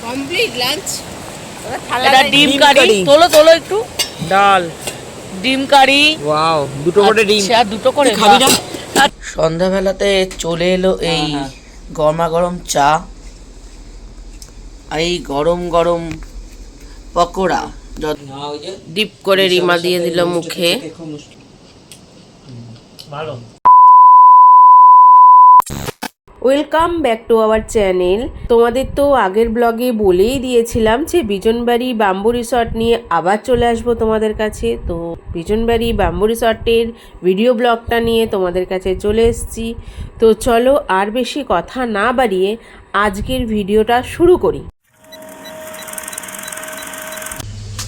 Complete lunch. এটা ডিম কারি, তোলো তোলো একটু। ডাল, ডিম কারি, ওয়াও, দুটো করে ডিম। আচ্ছা দুটো করে খাবি না? সন্ধ্যাবেলাতে চলে এলো এই গরমা গরম চা, আর এই গরম গরম পকোড়া ডিপ করে রিমা দিয়ে দিল মুখে। ভালো। Welcome back to our channel. তোমাদের তো আগের ব্লগে বলেই দিয়েছিলাম যে বিজনবাড়ি বাম্বু রিসর্ট নিয়ে আবার চলে আসবো তোমাদের কাছে। তো বিজনবাড়ি বাম্বু রিসর্টের ভিডিও ব্লগটা নিয়ে তোমাদের কাছে চলে এসেছি। তো চলো আর বেশি কথা না বাড়িয়ে আজকের ভিডিওটা শুরু করি।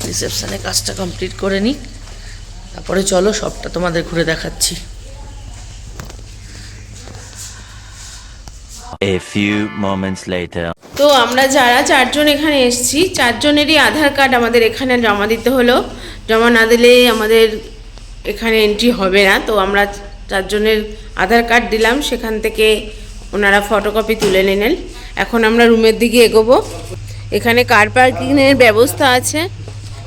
রিসেপশনে কাজটা কমপ্লিট করে নিই, তারপরে চলো সবটা তোমাদের ঘুরে দেখাচ্ছি। A few moments later. তো আমরা যারা চারজন এখানে এসেছি, চারজনেরই আধার কার্ড আমাদের এখানে জমা দিতে হলো। জমা না দিলে আমাদের এখানে এন্ট্রি হবে না। তো আমরা চারজনের আধার কার্ড দিলাম, সেখান থেকে ওনারা ফটোকপি তুলে নিলেন। এখন আমরা রুমের দিকে এগোবো। এখানে কার পার্কিংয়ের ব্যবস্থা আছে।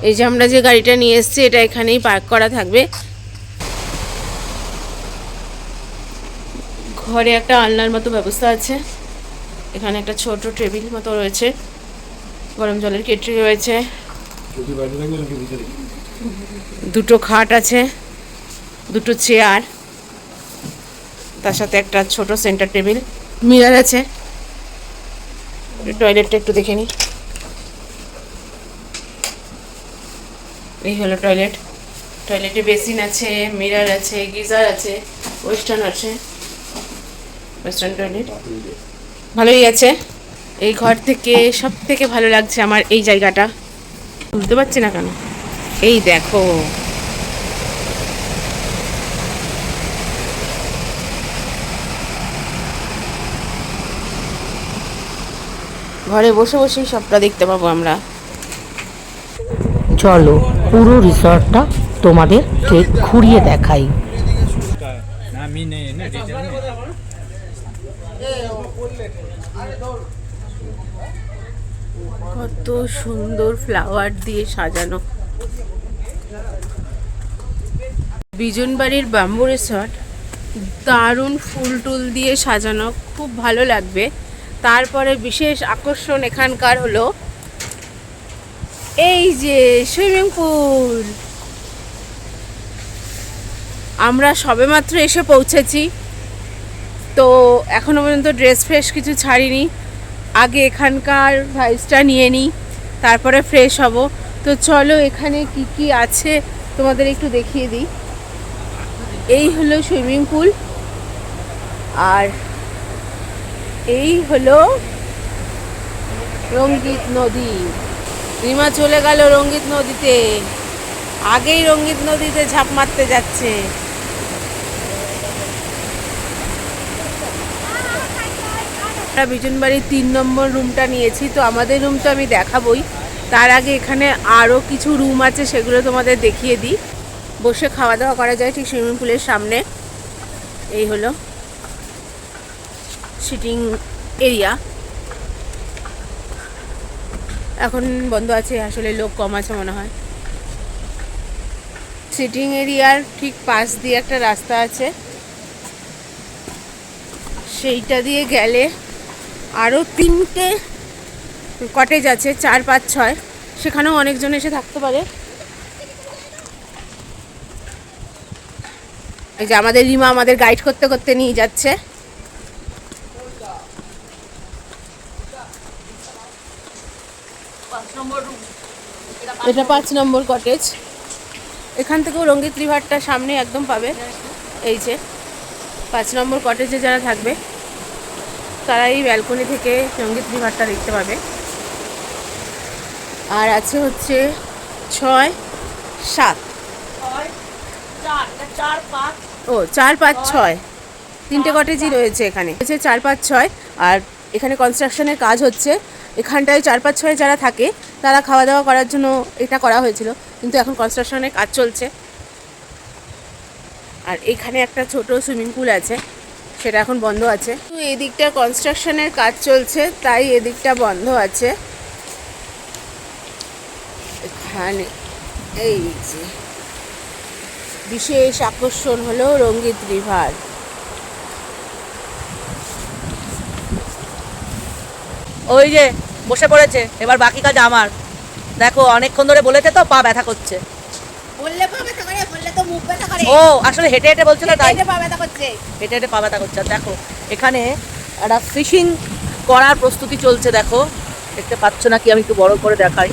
এই যে আমরা যে গাড়িটা নিয়ে এসেছি এটা এখানেই পার্ক করা থাকবে। ঘরে একটা আলনার মতো ব্যবস্থা আছে। এখানে একটা ছোট টেবিল মতো রয়েছে, গরম জলের কেটলি রয়েছে, দুটো খাট আছে, দুটো চেয়ার, তার সাথে একটা ছোট সেন্টার টেবিল, মিরর আছে। টয়লেটটা একটু দেখে নিই। এই হলো টয়লেট। টয়লেটে বেসিন আছে, মিরর আছে, গিজার আছে, ওয়েস্টার্ন আছে। ওয়েস্টার্ন টয়লেট ভালোই আছে। এই ঘর থেকে সব থেকে ভালো লাগছে আমার এই জায়গাটা। বুঝতে পারছি না কেন। এই দেখো, ঘরে বসে বসেই সবটা দেখতে পাবো আমরা। চলো পুরো রিসর্টটা তোমাদেরকে ঘুরিয়ে দেখাই। কত সুন্দর ফ্লাওয়ার দিয়ে সাজানো। বিজনবাড়ির বাম্বু রিসর্ট দারুণ ফুল টুল দিয়ে সাজানো, খুব ভালো লাগবে। তারপরে বিশেষ আকর্ষণ এখানকার হলো এই যে সুইমিং পুল। আমরা সবেমাত্র এসে পৌঁছেছি, তো এখনো পর্যন্ত ড্রেস ফ্রেশ কিছু ছাড়িনি। আগে এখানকার ভাইবসটা নিয়ে নিই, তারপরে ফ্রেশ হব। তো চলো এখানে কি কি আছে তোমাদের একটু দেখিয়ে দিই। এই হলো সুইমিং পুল, আর এই হলো রঙ্গিত নদী। রিমা চলে গেল রঙ্গিত নদীতে, আগেই রঙ্গিত নদীতে ঝাঁপ মারতে যাচ্ছে। আমরা বিজনবাড়ির 3 নম্বর রুমটা নিয়েছি। তো আমাদের রুম তো আমি দেখাবই, তার আগে এখানে আরও কিছু রুম আছে, সেগুলো তোমাদের দেখিয়ে দিই। বসে খাওয়া দাওয়া করা যায় ঠিক সুইমিং পুলের সামনে। এই হলো সিটিং এরিয়া। এখন বন্ধ আছে, আসলে লোক কম আছে মনে হয়। সিটিং এরিয়ার ঠিক পাশ দিয়ে একটা রাস্তা আছে, সেইটা দিয়ে গেলে আরও 3টে কটেজ আছে, 4, 5, 6। সেখানেও অনেকজন এসে থাকতে পারে। এই যে আমাদের রিমা আমাদের গাইড করতে করতে নিয়ে যাচ্ছে। এটা 5 নম্বর কটেজ। এখান থেকেও রঙ্গিত রিভারটা সামনে একদম পাবে। এই যে 5 নম্বর কটেজে যারা থাকবে তারা এই ব্যালকনি থেকে রঙ্গিত রিভারটা দেখতে পাবে। আর আছে হচ্ছে 6, 7, 4, 5, 6 3টে কটেজই রয়েছে এখানে। 4, 5, 6। আর এখানে কনস্ট্রাকশনের কাজ হচ্ছে। এখানটায় 4, 5, 6 যারা থাকে তারা খাওয়া দাওয়া করার জন্য এটা করা হয়েছিল, কিন্তু এখন কনস্ট্রাকশনের কাজ চলছে। আর এখানে একটা ছোট সুইমিং পুল আছে, সেটা এখন বন্ধ আছে। তো এই দিকটা কনস্ট্রাকশনের কাজ চলছে, তাই এদিকটা বন্ধ আছে। এখানে এই যে বিশেষ আকর্ষণ হলো রঙ্গিত রিভার। ওই যে বসে পড়েছে, এবার বাকি কাজ আমার। দেখো অনেকক্ষণ ধরে বলেছে তো, পা ব্যথা করছে। বললে পা ব্যথা করে, বললে তো মুখ ব্যথা করে। ও আসলে হেঁটে হেঁটে বলছিল তাই এটা পা ব্যথা করছে। হেঁটে হেঁটে পা ব্যথা করছে। আর দেখো এখানে একটা ফিশিং করার প্রস্তুতি চলছে, দেখো দেখতে পাচ্ছ নাকি আমি একটু বড় করে দেখাই।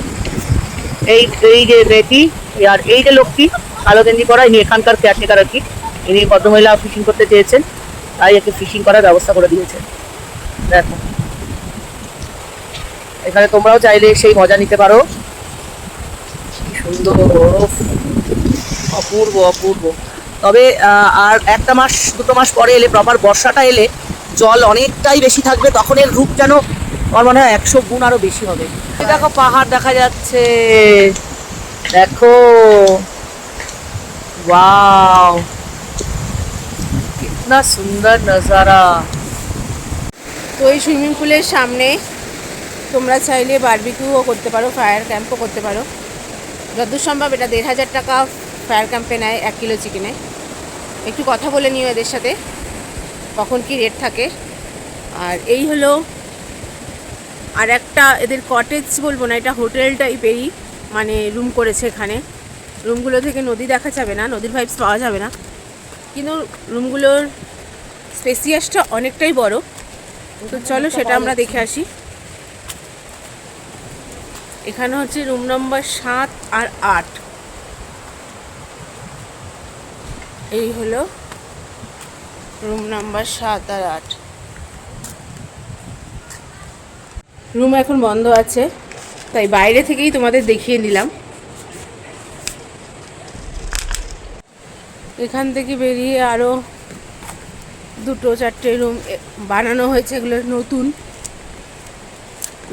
এই এই যে মেয়েটি আর এই যে লোকটি কালো গেঞ্জি পরা, ইনি এখানকার কেয়ারটেকার আর কি। ইনি ভদ্রমহিলা ফিশিং করতে চেয়েছেন, তাই একে ফিশিং করার ব্যবস্থা করে দিয়েছেন। দেখো এখানে তোমরাও চাইলে সেই মজা নিতে পারো। কি সুন্দর, অপূর্ব অপূর্ব। তবে আর একটা মাস দুটো মাস পরে এলে, প্রপার বর্ষাটা এলে জল অনেকটাই বেশি থাকবে, তখন এর রূপ যেন আমার মনে হয় 100 গুণ আরো বেশি হবে। দেখো পাহাড় দেখা যাচ্ছে, দেখো ওয়াও কিতনা সুন্দর নজারা। তো এই সুইমিং পুলের সামনে তোমরা চাইলে বারবিকিউও করতে পারো, ফায়ার ক্যাম্পও করতে পারো। যতদূর সম্ভব এটা 1500 টাকা ফায়ার ক্যাম্পে নেয় 1 কিলো চিকেনে। একটু কথা বলে নিও এদের সাথে কখন কি রেট থাকে। আর এই হলো আর একটা এদের কটেজ বলবো না, এটা হোটেল টাইপেরই, মানে রুম করেছে এখানে। রুমগুলো থেকে নদী দেখা যাবে না, নদীর ভাইবস পাওয়া যাবে না, কিন্তু রুমগুলোর স্পেসিয়াসটা অনেকটাই বড়। তো চলো সেটা আমরা দেখে আসি। এখানে হচ্ছে রুম নম্বর 7 আর 8। এই হলো রুম নাম্বার 7 আর 8। রুম এখন বন্ধ আছে, তাই বাইরে থেকেই তোমাদের দেখিয়ে নিলাম। এখান থেকে বেরিয়ে আরও 2-4টে রুম বানানো হয়েছে, এগুলো নতুন।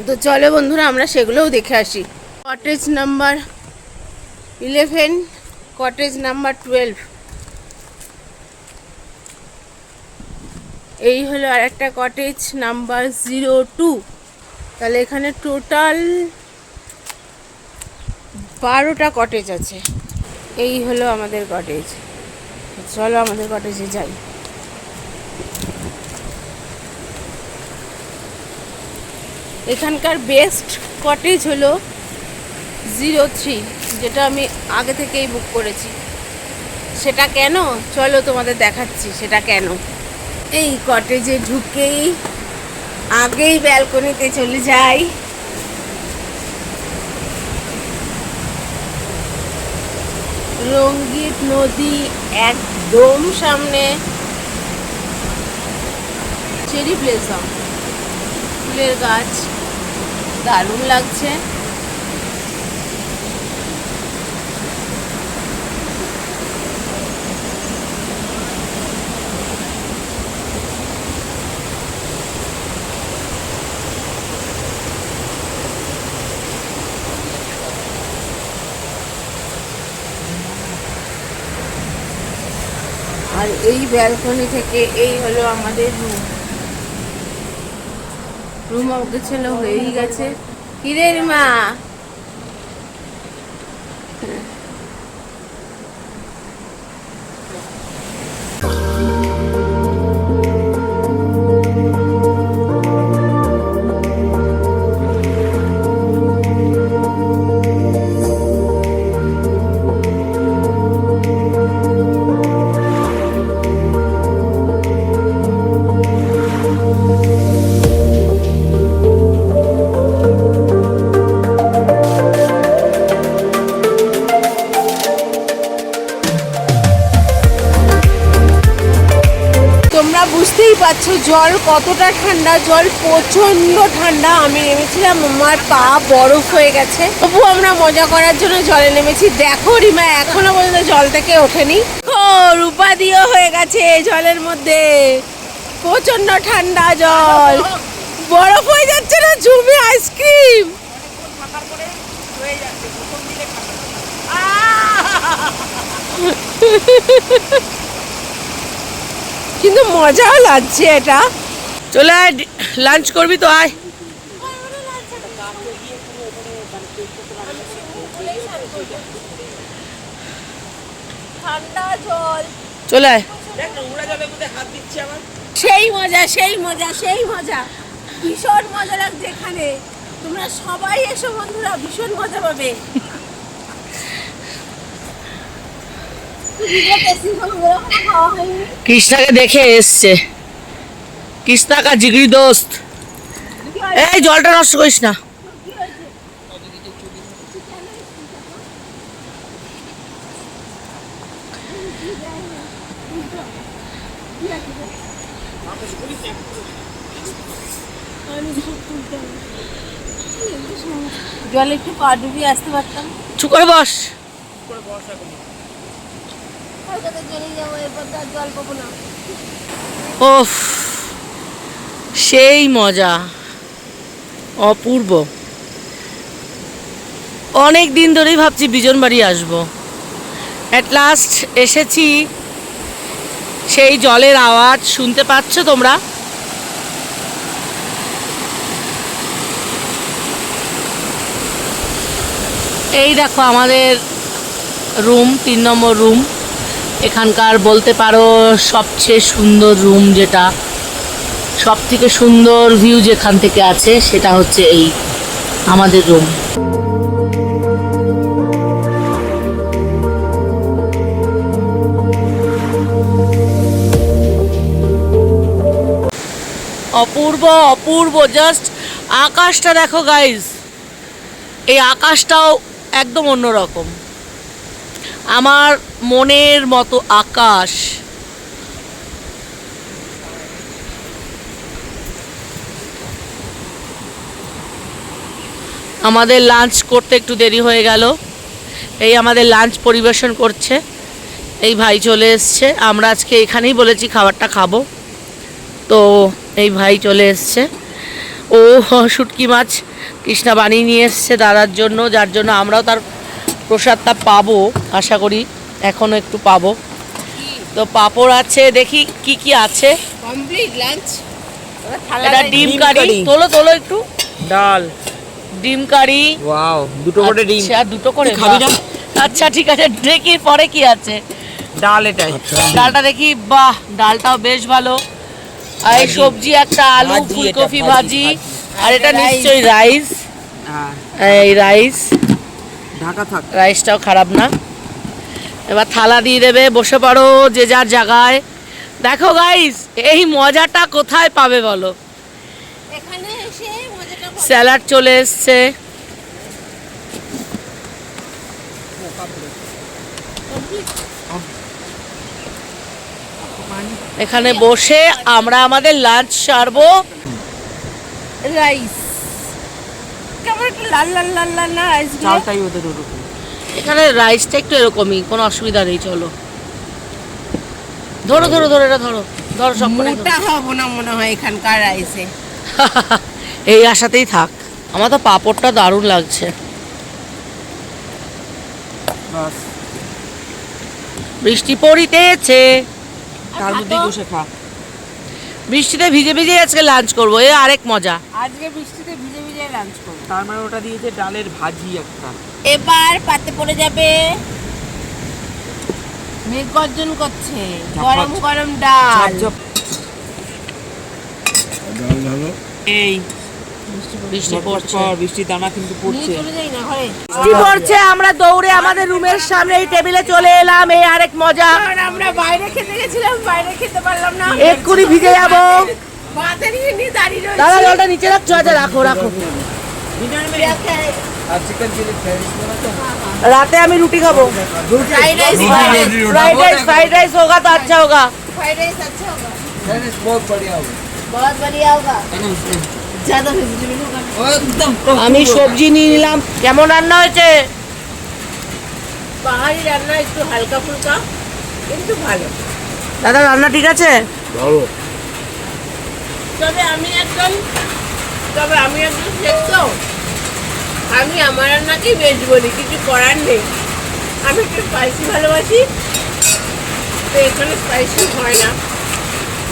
তো চলো বন্ধুরা আমরা সেগুলোও দেখে আসি। Cottage number 11, cottage number 12। এই হলো আর একটা কটেজ নাম্বার 02। তাহলে এখানে টোটাল 12টা কটেজ আছে। এই হলো আমাদের কটেজ। চলো আমাদের কটেজে যাই। এখানকার বেস্ট কটেজ হলো 03, যেটা আমি আগে থেকেই বুক করেছি। সেটা কেন চলো তোমাদের দেখাচ্ছি সেটা কেন। এই কটেজে ঢুকেই আগেই ব্যালকনিতে চলে যাই। রঙ্গিত নদী একদম সামনে, চেরি ব্লেজম ফুলের গাছ, দারুণ লাগছে। আর এই ব্যালকনি থেকে এই হলো আমাদের রুম। রুম আমাদের ছেলে হয়েই গেছে। কিরে মা, তোমরা বুঝতেই পারছো জল কতটা ঠান্ডা। জল প্রচণ্ড ঠান্ডা। আমি নেমেছিলাম, আমার পা বরফ হয়ে গেছে, তবু আমরা মজা করার জন্য জলে নেমেছি। দেখো রিমা এখনো পর্যন্ত জল থেকে ওঠেনি। ও রূপা দিও হয়ে গেছে জলের মধ্যে। প্রচণ্ড ঠান্ডা জল, বরফ হয়ে যাচ্ছে না, জমে আইসক্রিম। কিন্তু মজাও লাগছে এটা। চলে আয়, লাঞ্চ করবি তো আয়। ঠান্ডা জল, চলে আয়। সেই মজা সেই মজা সেই মজা, ভীষণ মজা লাগছে এখানে। তোমরা সবাই এসো বন্ধুরা, ভীষণ মজা পাবে। কৃষ্ণাকে দেখে এসছে, কৃষ্ণা কা জিগরি দোস্ত। এই জলটা নষ্ট করিস না। জলে একটু পা ডুবিয়ে আসতে পারতাম। চুপ করে বস। চলে যাবো, এরপর তো আর জল পাবো না। ওফ, সেই মজা, অপূর্ব। অনেক দিন ধরেই ভাবছি বিজন বাড়ি আসবো, অ্যাট লাস্ট এসেছি। সেই জলের আওয়াজ শুনতে পাচ্ছ তোমরা? এই দেখো আমাদের রুম, 3 নম্বর রুম। এখানকার বলতে পারো সবচেয়ে সুন্দর রুম, যেটা সব থেকে সুন্দর ভিউ যেখান থেকে আছে সেটা হচ্ছে এই আমাদের রুম। অপূর্ব অপূর্ব, জাস্ট আকাশটা দেখো গাইজ, এই আকাশটাও একদম অন্যরকম, আমার মনের মতো আকাশ। আমাদের লাঞ্চ করতে একটু দেরি হয়ে গেল। এই আমাদের লাঞ্চ পরিবেশন করছে এই ভাই, চলে এসছে। আমরা আজকে এখানেই বলেছি খাবারটা খাবো, তো এই ভাই চলে এসছে। ও শুটকি মাছ কৃষ্ণা বানিয়ে নিয়ে এসছে দাদার জন্য, যার জন্য আমরাও তার প্রসাদটা পাবো আশা করি, এখনও একটু পাবো। তো পাঁপড় আছে, দেখি কি কি আছে। Complete lunch. এটা ডিম কারি, তোলো তোলো একটু। ডাল, ডিম কারি, ওয়াও, দুটো করে ডিম। আচ্ছা, দুটো করে খাবি না? আচ্ছা ঠিক আছে, দেখি পরে কি আছে। ডাল এটাই। ডালটা দেখি, বাহ ডালটাও বেশ ভালো। আর এই সবজি একটা, আলু ভাজি, ফুলকপি এটা ভাজি, ভাজি। আর এটা নিশ্চয়ই রাইস। হ্যাঁ, এই রাইস, ঢাকা থাক। রাইসটাও খারাপ না। এবার থালা দিয়ে দেবে, বসে পড়ো যে যার জায়গায়। দেখো গাইস, এই মজাটা কোথায় পাবে বলো? এখানে এসে মজাটা পাবে। স্যালাড চলে এসছে, এখানে বসে আমরা আমাদের লাঞ্চ সারবো। রাইস কেমন একটু লাল লাল লাল লাল না রাইস গুলো? চালটাই ওদের ওরকম। এখানে রাইসটা একটু এরকমই, কোনো অসুবিধা নেই। চলো ধরো ধরো ধরো, এটা ধরো ধরো, সব করে মোটা হবো না মনে হয় এখানকার রাইসে। এই আশাতেই থাক। আমার তো পাঁপড়টা দারুণ লাগছে। বাস, বৃষ্টি পড়িতেছে, তার মধ্যেই বসে খা। বৃষ্টিতে ভিজে ভিজে আজকে লাঞ্চ করবো, এ আরেক মজা। আজকে বৃষ্টিতে ভিজে ভিজে লাঞ্চ করবো। তার মানে ওটা দিয়েছে ডালের ভাজি একটা। এবার পাতে পড়ে যাবে, মেঘ গর্জন করছে, গরম গরম ডাল। এই বৃষ্টি পড়ছে, বৃষ্টির দানা কিন্তু পড়ছে। চলে যাই না ঘরে। বৃষ্টি পড়ছে, আমরা দৌড়ে আমাদের রুমের সামনে এই টেবিলে চলে এলাম, এই আরেক মজা। কারণ আমরা বাইরে খেতে গেছিলাম, বাইরে খেতে পারলাম না। এক্ষুনি ভিজে যাবো। মাথা নিয়ে নিয়ে দাঁড়িয়ে রয়েছি। দাদা জলটা নিচে রাখছো? আচ্ছা রাখো রাখো। আর চিকেন চিলি রাতে আমি রুটি খাবো। फ्राइड राइस फ्राइड राइस होगा तो अच्छा होगा। फ्राइड राइस अच्छा होगा, बहुत बढ़िया होगा बहुत बढ़िया होगा, ज्यादा वेजिटेबल होगा। एकदम। আমি সবজি নিয়ে নিলাম। কেমন রান্না হয়েছে? পাহাড়ি রান্না একটু হালকা ফুলকা কিন্তু ভালো। দাদা রান্না ঠিক আছে? তবে আমি একদম দেখতো, আমি আমার রান্নাকেই বেশ বলি, কিছু করার নেই। আমি একটু স্পাইসি ভালোবাসি, তো এখানে স্পাইসি হয় না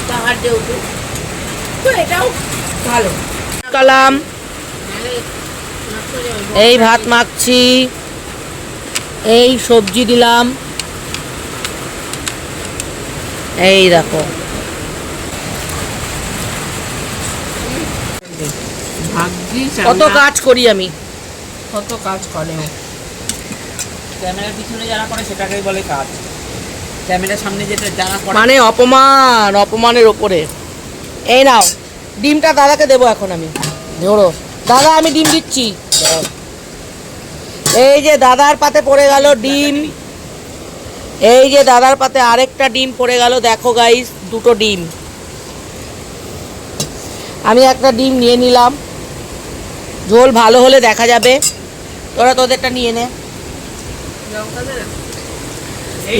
পাহাড় যেহেতু, তো এটাও ভালো। কালাম। এই ভাত মাখছি, এই সবজি দিলাম, এই দেখো ভাগ্যিস কত কাজ করি আমি। কত কাজ করে ও। ক্যামেরার পিছনে যারা করে সেটাকেই বলে কাজ, ক্যামেরার সামনে যেটা যারা করে মানে অপমান, অপমানের ওপরে। এই নাও ডিমটা দাদাকে দেবো এখন আমি, ধরো দাদা আমি ডিম দিচ্ছি। এই যে দাদার পাতে পড়ে গেল ডিম, এই যে দাদার পাতে আরেকটা ডিম পড়ে গেল, দেখো গাইস দুটো ডিম। আমি একটা ডিম নিয়ে নিলাম, ঝোল ভালো হলে দেখা যাবে। তোরা তোদেরটা নিয়ে নে।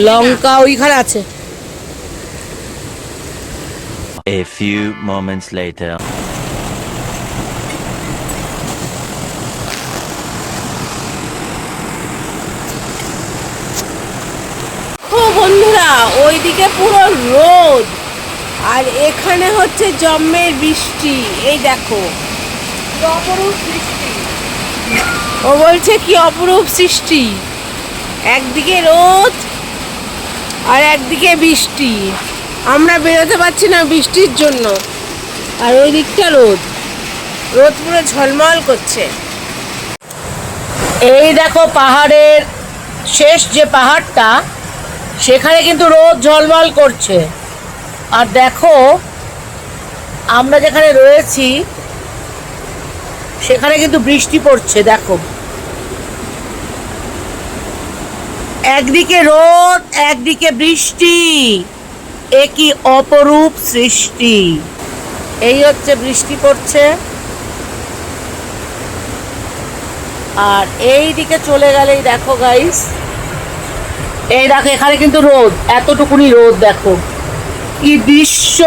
লঙ্কা ওইখানে আছে। A few moments later. ও বন্ধুরা, ওইদিকে পুরো রোদ আর এখানে হচ্ছে জম্মের বৃষ্টি। এই দেখো ও বলছে কি অপরূপ সৃষ্টি, একদিকে রোদ আর একদিকে বৃষ্টি। আমরা বেরোতে পারছি না বৃষ্টির জন্য, আর ওই দিকটা রোদ, রোদ পুরো ঝলমল করছে। এই দেখো পাহাড়ের শেষ যে পাহাড়টা, সেখানে কিন্তু রোদ ঝলমল করছে। আর দেখো আমরা যেখানে রয়েছি সেখানে কিন্তু বৃষ্টি পড়ছে। দেখো একদিকে রোদ একদিকে বৃষ্টি, এ কি অপরূপ সৃষ্টি। এই হচ্ছে বৃষ্টি পড়ছে, আর এই দিকে চলে গেলেই দেখো গাইস, এই দেখো এখানে কিন্তু রোদ, এতটুকুনি রোদ, দেখো কি দৃশ্য,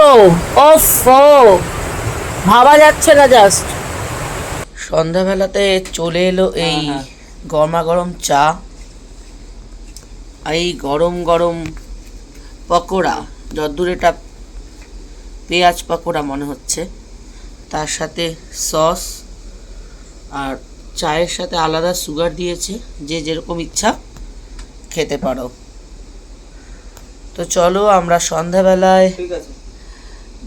ওফ, ভাবা যাচ্ছে না। জাস্ট সন্ধ্যাবেলাতে চলে এলো এই গরমা গরম চা, এই গরম গরম পকোড়া, যদ্দূর এটা পেঁয়াজ পকোড়া মনে হচ্ছে, তার সাথে সস, আর চায়ের সাথে আলাদা সুগার দিয়েছে, যে যেরকম ইচ্ছা খেতে পারো। তো চলো আমরা সন্ধ্যাবেলায় ঠিক আছে।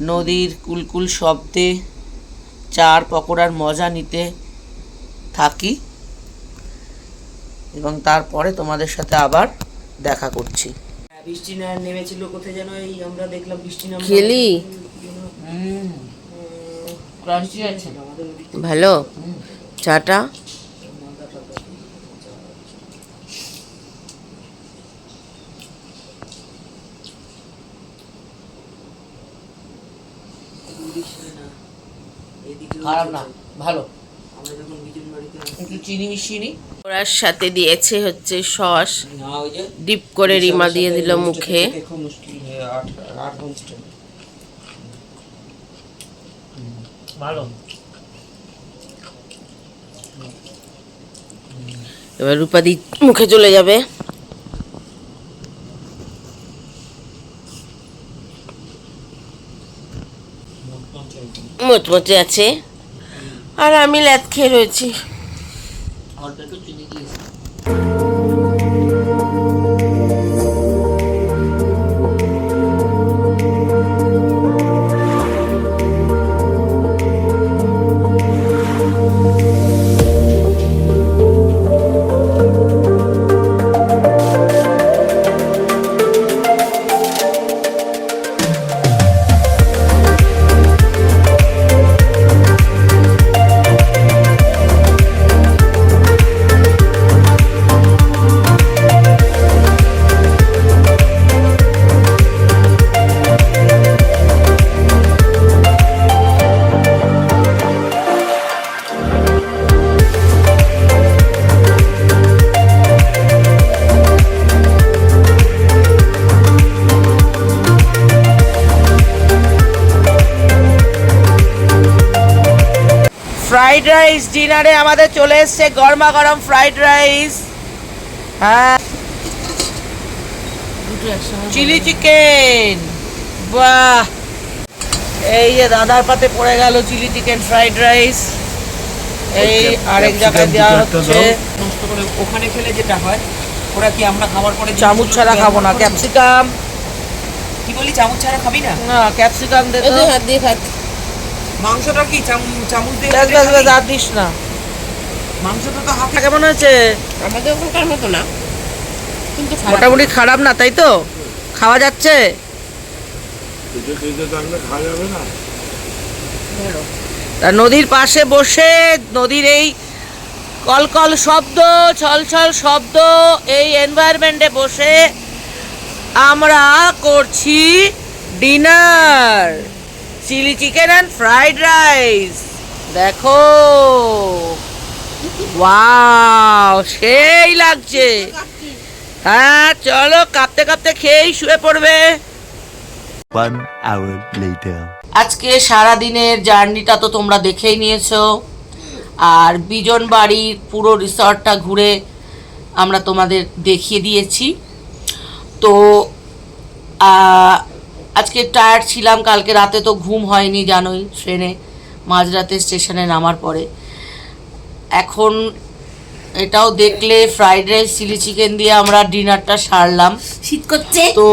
নদীর কুলকুল শব্দে চার পকোড়ার মজা নিতে থাকি, এবং তারপরে তোমাদের সাথে আবার দেখা করছি। বৃষ্টি না নেমেছিল কোথায় যেন, এই আমরা দেখলাম বৃষ্টি নামে। খেলি ক্রাঞ্চি আছে ভালো চাটা। খারাপ না, ভালো। একটু চিনি মিশিয়ে নি। ওরার সাথে দিয়েছে হচ্ছে সস, না ওই যে ডিপ করে রিমা দিয়ে দিল মুখে। খুব মুশকিল है 8 ঘন্টা ভালো। এবার রূপাদি মুখে চলে যাবে। মোচমোচে আছে, আর আমি ল্যাদ খেয়ে রয়েছি। অল্প একটু চিনি দিয়েছি। ফ্রাইড রাইস ডিনারে আমাদের চলে এসছে গরমা গরম ফ্রাইড রাইস, হ্যাঁ, চিলি চিকেন, বাহ। এই যে দাদার পাতে পড়ে গেল চিলি চিকেন ফ্রাইড রাইস, এই আরেক জায়গায় দেওয়া হচ্ছে। নষ্ট করে ওখানে ফেলে যেটা হয়, ওরা কি আমরা খাবার পরে চামচ ছাড়া খাবো না, ক্যাপসিকাম। কি বলি, চামচ ছাড়া খাবি না? না, ক্যাপসিকাম দে তো। হাত দিয়ে খাচ্ছি। মাংসটা কি চামচ দিয়ে ব্যাস ব্যাস ব্যাস, আর দিস না। মাংসটা তো হাতে। কেমন হয়েছে? আমাদের ওখানকার মতো না, কিন্তু মোটামুটি খারাপ না, তাই তো? খাওয়া যাচ্ছে? তা নদীর পাশে বসে নদীর এই কলকল শব্দ, ছলছল শব্দ, এই এনভায়রনমেন্টে বসে আমরা করছি dinner, chilli chicken and fried rice. দেখো, ওয়াও, সেই লাগছে। হ্যাঁ চলো, কাঁপতে কাঁপতে খেয়েই শুয়ে পড়বে। 1 hour later. আজকে সারা দিনের জার্নিটা তো তোমরা দেখেই নিয়েছো, আর বিজন বাড়ির পুরো রিসর্টটা ঘুরে আমরা তোমাদের দেখিয়ে দিয়েছি। তো আজকে টায়ার্ড ছিলাম, কালকে রাতে তো ঘুম হয়নি জানোই, ট্রেনে মাঝরাতে স্টেশনে নামার পরে। এখন এটাও দেখলে ফ্রাইড রাইস চিলি চিকেন দিয়ে আমরা ডিনারটা সারলাম। শীত করছে। তো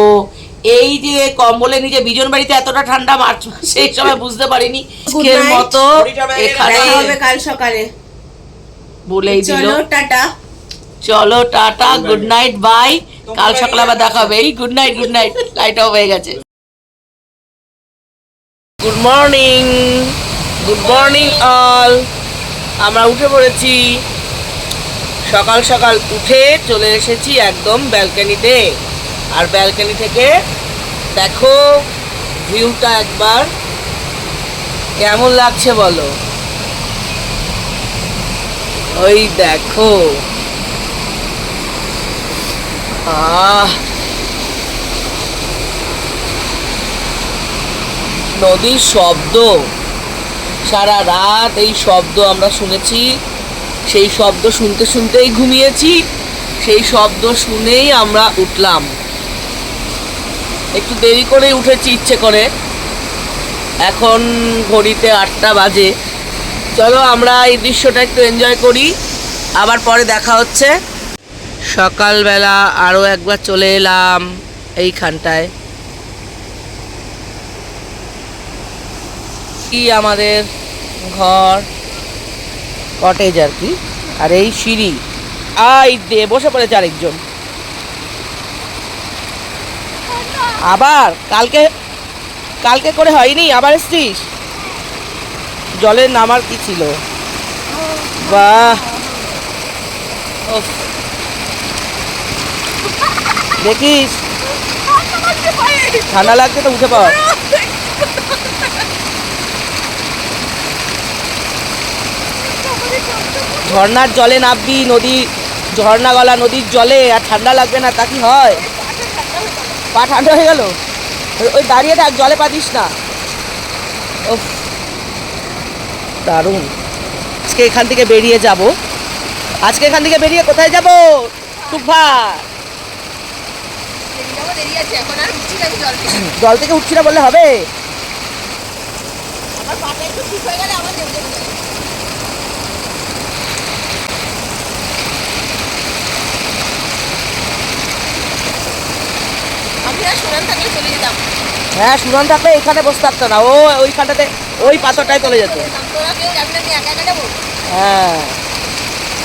এই যে কম্বলে নিচে বিজন বাড়িতে এতটা ঠান্ডা মার্চ মাসে, এই সময় বুঝতে পারিনি। আজকের মতো এখানে দেখা হবে কাল সকালে। বলেই দিল, চলো টাটা। চলো টাটা, গুড নাইট, বাই। কাল সকালে আবার দেখা হবে। এই good night, good night, light off হয়ে গেছে। Good morning, good morning all. আমরা উঠে পড়েছি, সকাল সকাল উঠে চলে এসেছি একদম ব্যালকনিতে। আর ব্যালকনি থেকে দেখো ভিউটা একবার কেমন লাগছে বলো। ওই দেখো, নদীর শব্দ, সারা রাত এই শব্দ আমরা শুনেছি। সেই শব্দ শুনতে শুনতেই ঘুমিয়েছি, সেই শব্দ শুনেই আমরা উঠলাম। একটু দেরি করে উঠেছি ইচ্ছে করে, এখন ঘড়িতে 8টা বাজে। চলো আমরা এই দৃশ্যটা একটু এনজয় করি, আবার পরে দেখা হচ্ছে। সকালবেলা আরও একবার চলে এলাম এইখানটায়। কি আমাদের ঘর, কটেজ আর কি। আর এই সিঁড়ি, আই দে বসে পড়েছে আরেকজন। আবার কালকে কালকে করে হয়নি, আবার এসছিস? জলের নামার কি ছিল? বাহ, উফ। দেখিস ঠান্ডা লাগছে তো উঠে পড়। ঝর্ণার জলে নামবি, নদী ঝর্ণা গলা নদীর জলে, আর ঠান্ডা লাগবে না তা কি হয়? পা ঠান্ডা হয়ে গেল? ওই দাঁড়িয়ে থাক, জলে পা দিস না। উফ, দারুণ। আজকে এখান থেকে বেরিয়ে যাব। আজকে এখান থেকে বেরিয়ে কোথায় যাব? টুকভা জল থেকে উঠছি না বললে হবে? হ্যাঁ, সুরন থাকলে এখানে বসে থাকতো না, ও ওইখানটাতে ওই পাথরটাই চলে যেত। হ্যাঁ,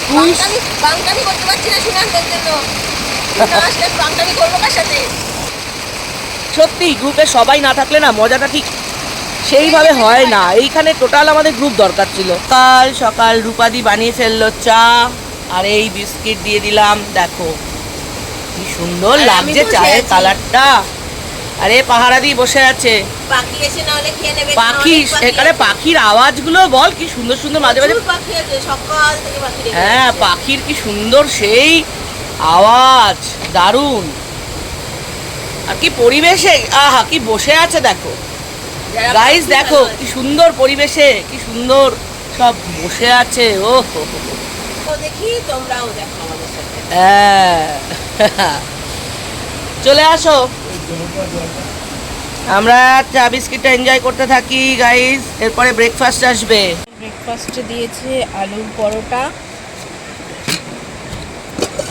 তুই সত্যি গ্রুপে সবাই না থাকলে না মজাটা ঠিক সেইভাবে হয় না। এইখানে টোটাল আমাদের গ্রুপ দরকার ছিল। কাল সকাল রূপাদি বানিয়ে ফেললো চা, আর এই বিস্কিট দিয়ে দিলাম। দেখো কি সুন্দর লাগছে চায়ের কালারটা। আরে পাহারা দিয়ে বসে আছে পাখি, এসে না হলে খেয়ে নেবে। পাখি, এখানে পাখির আওয়াজগুলো বল কি সুন্দর সুন্দর, মাঝে মাঝে পাখি আছে, সকাল থেকে পাখি দেখে। হ্যাঁ, পাখির কি সুন্দর সেই আওয়াজ, দারুণ। আর কি পরিবেশে, আহা কি বসে আছে দেখো গাইস, দেখো কি সুন্দর পরিবেশে, কি সুন্দর সব বসে আছে। ও দেখি, তোমরাও দেখো আমাদের সাথে। হ্যাঁ, চলে আসো, আমরা চা বিস্কিটটা এনজয় করতে থাকি গাইস। এরপরে ব্রেকফাস্ট আসবে। ব্রেকফাস্টে দিয়েছে আলুর পরোটা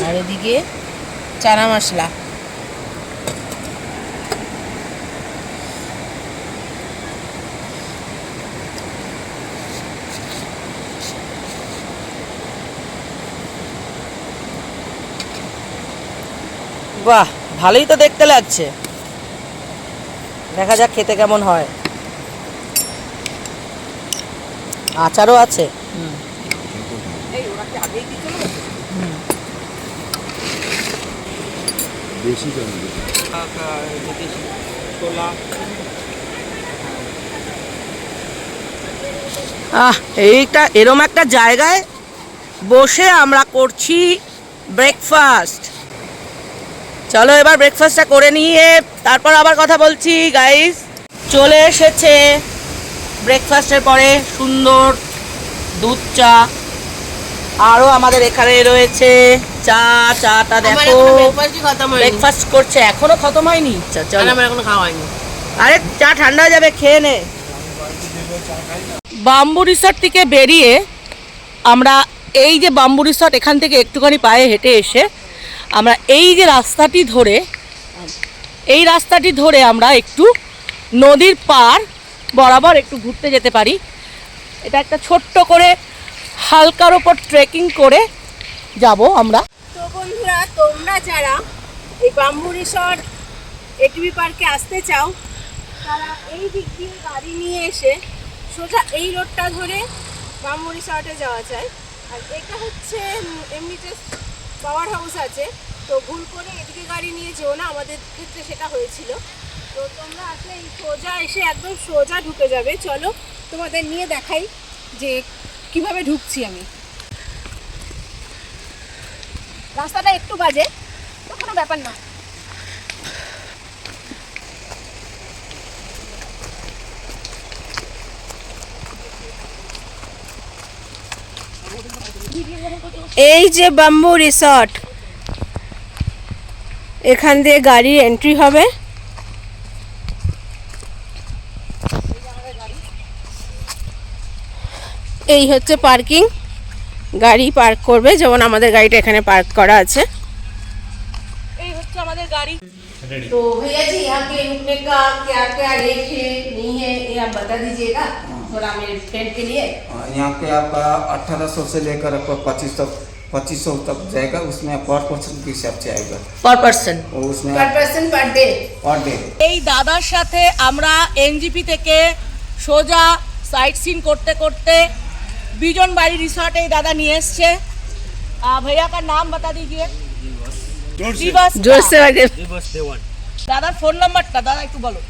আর এদিকে চানা মশলা। বাহ, ভালোই তো দেখতে লাগছে, দেখা যাক খেতে কেমন হয়। আচারও আছে। এইটা এরম একটা জায়গায় বসে আমরা করছি ব্রেকফাস্ট। চলো এবার ব্রেকফাস্টটা করে নিয়ে তারপর আবার কথা বলছি গাইস। চলে এসেছে ব্রেকফাস্টের পরে সুন্দর দুধ চা, আরও আমাদের এখানে রয়েছে চা। চাটা দেখো, ব্রেকফাস্ট করছে, এখনো খতম হয়নি। চলো, আমার এখনো খাওয়া হয়নি। আরে চা ঠান্ডা হয়ে যাবে, খেয়ে নে। বাম্বু রিসর্ট থেকে বেরিয়ে আমরা এই যে বাম্বু রিসর্ট, এখান থেকে একটুখানি পায়ে হেঁটে এসে আমরা এই যে রাস্তাটি ধরে আমরা একটু নদীর পার বরাবর একটু ঘুরতে যেতে পারি। এটা একটা ছোট্ট করে হালকার ওপর ট্রেকিং করে যাব আমরা। তো বন্ধুরা, তোমরা যারা এই বাম্বু রিসর্ট এটিভি পার্কে আসতে চাও তারা এই দিক দিয়ে গাড়ি নিয়ে এসে সোজা এই রোডটা ধরে বাম্বু রিসর্টে যাওয়া যায়। আর এটা হচ্ছে এমনিতে পাওয়ার হাউস আছে, তো ভুল করে এদিকে গাড়ি নিয়ে যেও না, আমাদের ক্ষেত্রে সেটা হয়েছিল। তো তোমরা আসলে এই সোজা এসে একদম সোজা ঢুকে যাবে। চলো তোমাদের নিয়ে দেখাই যে কিভাবে ঢুকছি আমি। রাস্তাটা একটু বাজে, তো কোনো ব্যাপার না। এই যে বাম্বু রিসর্ট, এখান দিয়ে গাড়ির এন্ট্রি হবে। এই হচ্ছে পার্কিং, গাড়ি পার্ক করবে, যেমন আমাদের গাড়িটা এখানে পার্ক করা আছে। এই হচ্ছে আমাদের गाड़ी। तो भैया जी यहाँ के रुकने का क्या क्या रेट है नहीं है ये आप बता दीजिएगा थोड़ा मेरे फ्रेंड के लिए। यहाँ पे आपका 1800 से लेकर आपका 2500 तक जाएगा, उसमें पर पर्सन के हिसाब से आएगा। पर पर्सन और उसमें पर person per day. Per day. এই দাদার সাথে আমরা এনজিপি থেকে সোজা সাইট সিন করতে করতে বিজন বাড়ি রিসর্টে এই দাদা নিয়ে এসছে। भैया का नाम बता दीजिए। जोर से आगे। দাদার ফোন নাম্বারটা দাদা একটু বলো।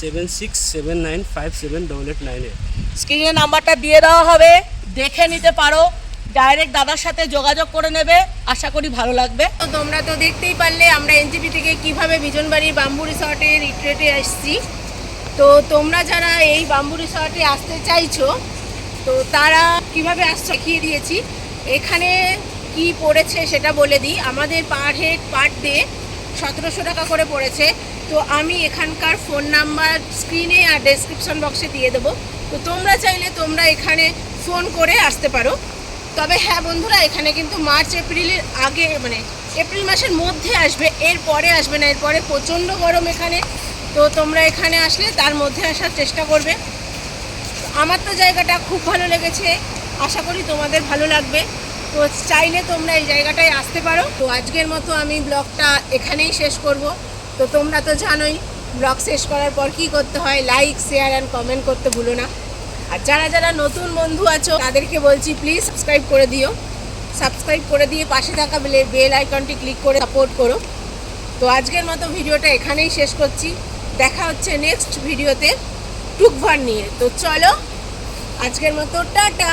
7679578898। স্ক্রিনে নাম্বারটা দিয়ে দেওয়া হবে, দেখে নিতে পারো, ডাইরেক্ট দাদার সাথে যোগাযোগ করে নেবে, আশা করি ভালো লাগবে। তো তোমরা তো দেখতেই পারলে আমরা এনজিপি থেকে কিভাবে বিজনবাড়ির বাম্বু রিসর্টে রিট্রিটে আসছি। তো তোমরা যারা এই বাম্বু রিসর্টে আসতে চাইছো তো তারা কিভাবে আসছে দেখিয়ে দিয়েছি। এখানে কি পড়েছে সেটা বলে দিই। আমাদের পার হেড পার ডে 1700 টাকা করে পড়েছে। তো আমি এখানকার ফোন নাম্বার স্ক্রিনে আর ডেসক্রিপশন বক্সে দিয়ে দেবো। তো তোমরা চাইলে তোমরা এখানে ফোন করে আসতে পারো। তবে হ্যাঁ বন্ধুরা, এখানে কিন্তু মার্চ এপ্রিলের আগে মানে এপ্রিল মাসের মধ্যে আসবে, এর পরে আসবে না। এরপরে প্রচণ্ড গরম এখানে। তো তোমরা এখানে আসলে তার মধ্যে আসার চেষ্টা করবে। আমার তো জায়গাটা খুব ভালো লেগেছে, আশা করি তোমাদের ভালো লাগবে। তো চাইলে তোমরা এই জায়গাটায় আসতে পারো। তো আজকের মতো আমি ব্লগটা এখানেই শেষ করব। তো তোমরা তো জানোই ব্লগ শেষ করার পর কী করতে হয়, লাইক শেয়ার অ্যান্ড কমেন্ট করতে ভুলো না। আর যারা যারা নতুন বন্ধু আছো তাদেরকে বলছি প্লিজ সাবস্ক্রাইব করে দিও। সাবস্ক্রাইব করে দিয়ে পাশে থাকা বেল আইকনটি ক্লিক করে সাপোর্ট করো। তো আজকের মতো ভিডিওটা এখানেই শেষ করছি। দেখা হচ্ছে নেক্সট ভিডিওতে টুকভার নিয়ে। তো চলো আজকের মতো টাটা।